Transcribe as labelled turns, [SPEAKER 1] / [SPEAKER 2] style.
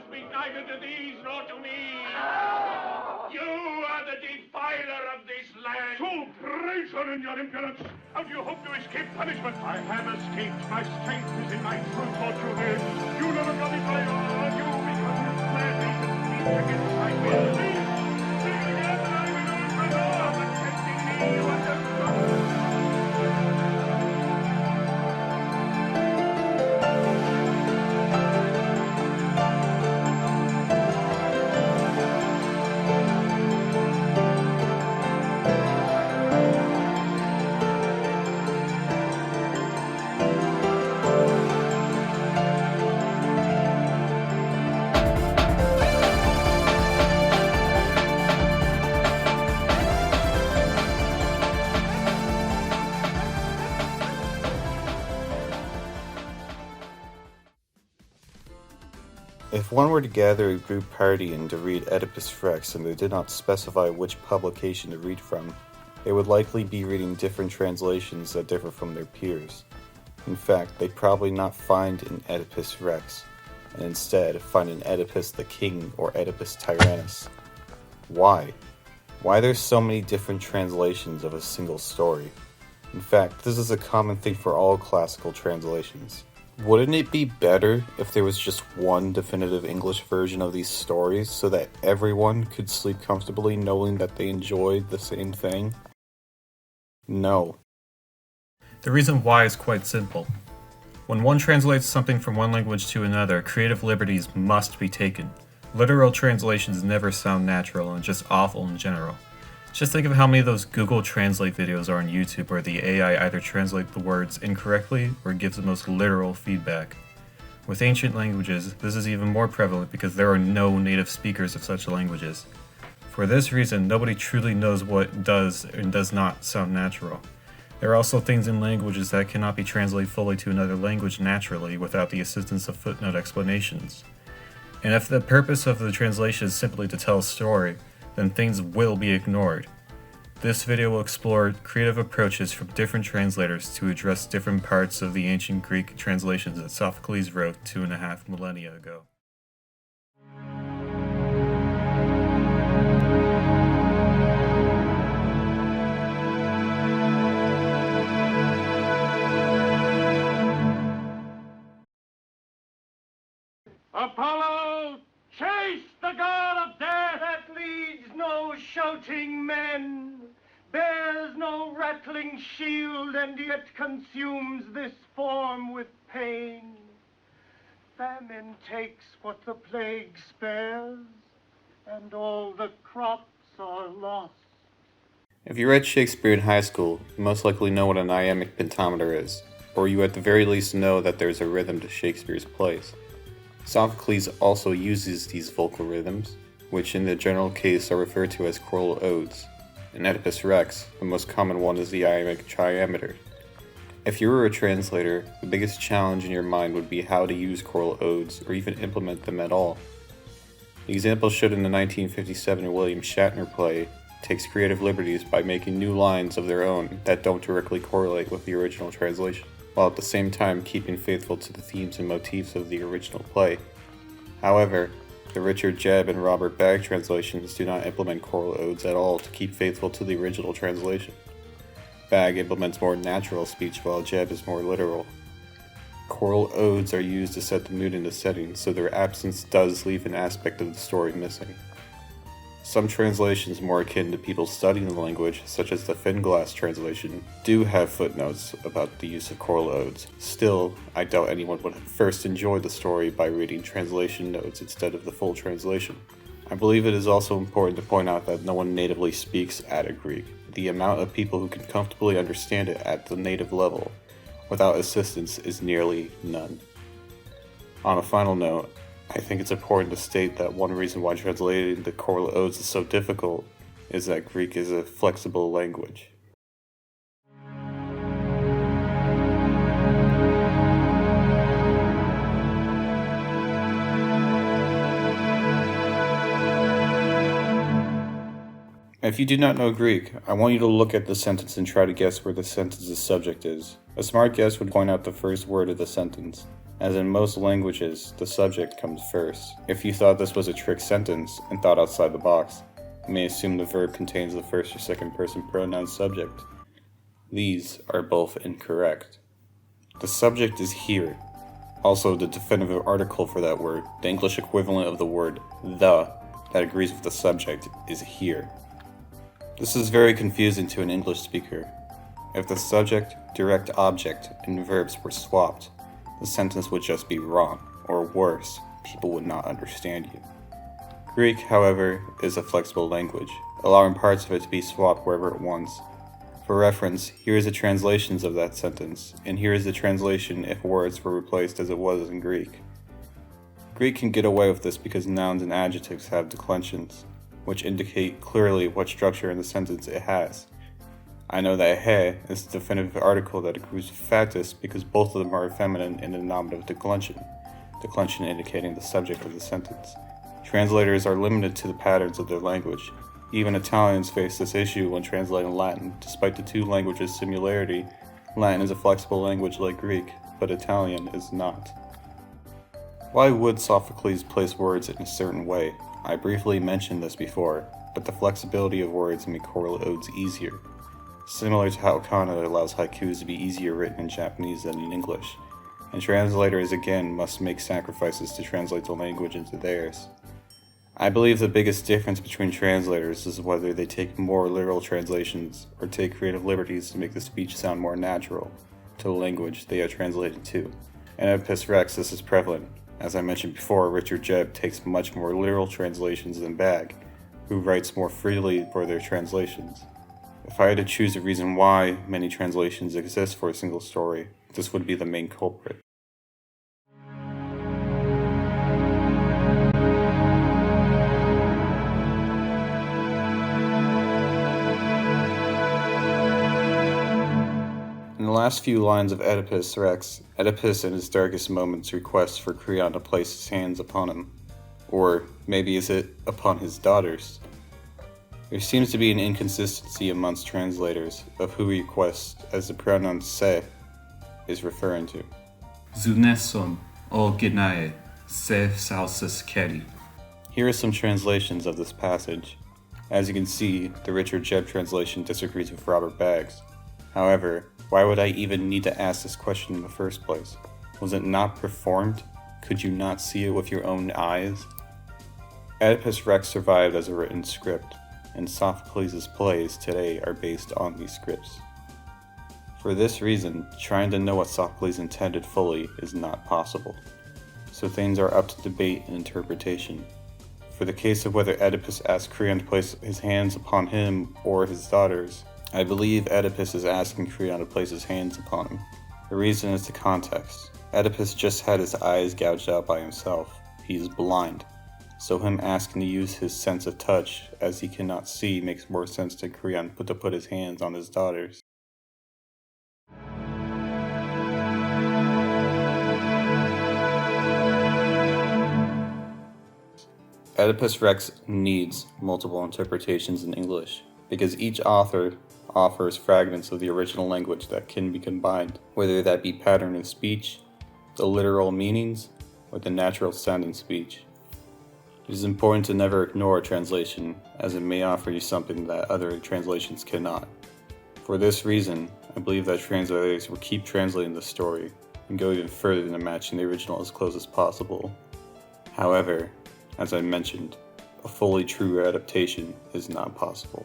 [SPEAKER 1] speak neither to these nor to me. You are the defiler of this land.
[SPEAKER 2] So treason in your impudence! How do you hope to escape punishment?
[SPEAKER 1] I have escaped. My strength is in my true fortune.
[SPEAKER 2] You never got me by you because you swear me to speak
[SPEAKER 1] Against my will.
[SPEAKER 2] Speak again, and I will open the door.
[SPEAKER 1] But tempting me, you understood.
[SPEAKER 3] If one were to gather a group party and to read Oedipus Rex and they did not specify which publication to read from, they would likely be reading different translations that differ from their peers. In fact, they'd probably not find an Oedipus Rex, and instead find an Oedipus the King or Oedipus Tyrannus. Why? Why there's so many different translations of a single story? In fact, this is a common thing for all classical translations. Wouldn't it be better if there was just one definitive English version of these stories so that everyone could sleep comfortably knowing that they enjoyed the same thing? No.
[SPEAKER 4] The reason why is quite simple. When one translates something from one language to another, creative liberties must be taken. Literal translations never sound natural and just awful in general. Just think of how many of those Google Translate videos are on YouTube where the AI either translates the words incorrectly or gives the most literal feedback. With ancient languages, this is even more prevalent because there are no native speakers of such languages. For this reason, nobody truly knows what does and does not sound natural. There are also things in languages that cannot be translated fully to another language naturally without the assistance of footnote explanations. And if the purpose of the translation is simply to tell a story, then things will be ignored. This video will explore creative approaches from different translators to address different parts of the ancient Greek translations that Sophocles wrote 2.5 millennia ago.
[SPEAKER 1] Apollo, chase the god of death that leads no shouting men, bears no rattling shield, and yet consumes this form with pain. Famine takes what the plague spares, and all the crops are lost.
[SPEAKER 3] If you read Shakespeare in high school, you most likely know what an iambic pentameter is, or you at the very least know that there's a rhythm to Shakespeare's plays. Sophocles also uses these vocal rhythms, which in the general case are referred to as choral odes. In Oedipus Rex, the most common one is the iambic trimeter. If you were a translator, the biggest challenge in your mind would be how to use choral odes or even implement them at all. The example shown in the 1957 William Shatner play takes creative liberties by making new lines of their own that don't directly correlate with the original translation, while at the same time keeping faithful to the themes and motifs of the original play. However, the Richard Jebb and Robert Bagg translations do not implement choral odes at all to keep faithful to the original translation. Bagg implements more natural speech while Jebb is more literal. Choral odes are used to set the mood in the setting, so their absence does leave an aspect of the story missing. Some translations more akin to people studying the language, such as the Finglas translation, do have footnotes about the use of choral odes. Still, I doubt anyone would first enjoy the story by reading translation notes instead of the full translation. I believe it is also important to point out that no one natively speaks Attic Greek. The amount of people who can comfortably understand it at the native level, without assistance, is nearly none. On a final note, I think it's important to state that one reason why translating the choral odes is so difficult is that Greek is a flexible language. If you do not know Greek, I want you to look at the sentence and try to guess where the sentence's subject is. A smart guess would point out the first word of the sentence. As in most languages, the subject comes first. If you thought this was a trick sentence and thought outside the box, you may assume the verb contains the first or second person pronoun subject. These are both incorrect. The subject is here. Also, the definitive article for that word, the English equivalent of the word the, that agrees with the subject, is here. This is very confusing to an English speaker. If the subject, direct object, and verbs were swapped, the sentence would just be wrong, or worse, people would not understand you. Greek, however, is a flexible language, allowing parts of it to be swapped wherever it wants. For reference, here is the translations of that sentence, and here is the translation if words were replaced as it was in Greek. Greek can get away with this because nouns and adjectives have declensions, which indicate clearly what structure in the sentence it has. I know that he is the definitive article that agrees with factus because both of them are feminine in the nominative declension indicating the subject of the sentence. Translators are limited to the patterns of their language. Even Italians face this issue when translating Latin. Despite the two languages' similarity, Latin is a flexible language like Greek, but Italian is not. Why would Sophocles place words in a certain way? I briefly mentioned this before, but the flexibility of words make choral odes easier. Similar to how kana allows haikus to be easier written in Japanese than in English, and translators again must make sacrifices to translate the language into theirs. I believe the biggest difference between translators is whether they take more literal translations or take creative liberties to make the speech sound more natural to the language they are translated to. In Oedipus Rex, this is prevalent. As I mentioned before, Richard Jebb takes much more literal translations than Bagg, who writes more freely for their translations. If I had to choose a reason why many translations exist for a single story, this would be the main culprit. In the last few lines of Oedipus Rex, Oedipus in his darkest moments requests for Creon to place his hands upon him. Or maybe is it upon his daughters? There seems to be an inconsistency amongst translators of who requests as the pronoun se is referring to.
[SPEAKER 4] Zuneson o gnae se salsis keri.
[SPEAKER 3] Here are some translations of this passage. As you can see, the Richard Jebb translation disagrees with Robert Bagg's. However, why would I even need to ask this question in the first place? Was it not performed? Could you not see it with your own eyes? Oedipus Rex survived as a written script, and Sophocles' plays today are based on these scripts. For this reason, trying to know what Sophocles intended fully is not possible, so things are up to debate and interpretation. For the case of whether Oedipus asked Creon to place his hands upon him or his daughters, I believe Oedipus is asking Creon to place his hands upon him. The reason is the context. Oedipus just had his eyes gouged out by himself. He is blind. So him asking to use his sense of touch as he cannot see makes more sense than Creon to put his hands on his daughters. Oedipus Rex needs multiple interpretations in English, because each author offers fragments of the original language that can be combined, whether that be pattern in speech, the literal meanings, or the natural sounding speech. It is important to never ignore a translation, as it may offer you something that other translations cannot. For this reason, I believe that translators will keep translating the story and go even further than matching the original as close as possible. However, as I mentioned, a fully true adaptation is not possible.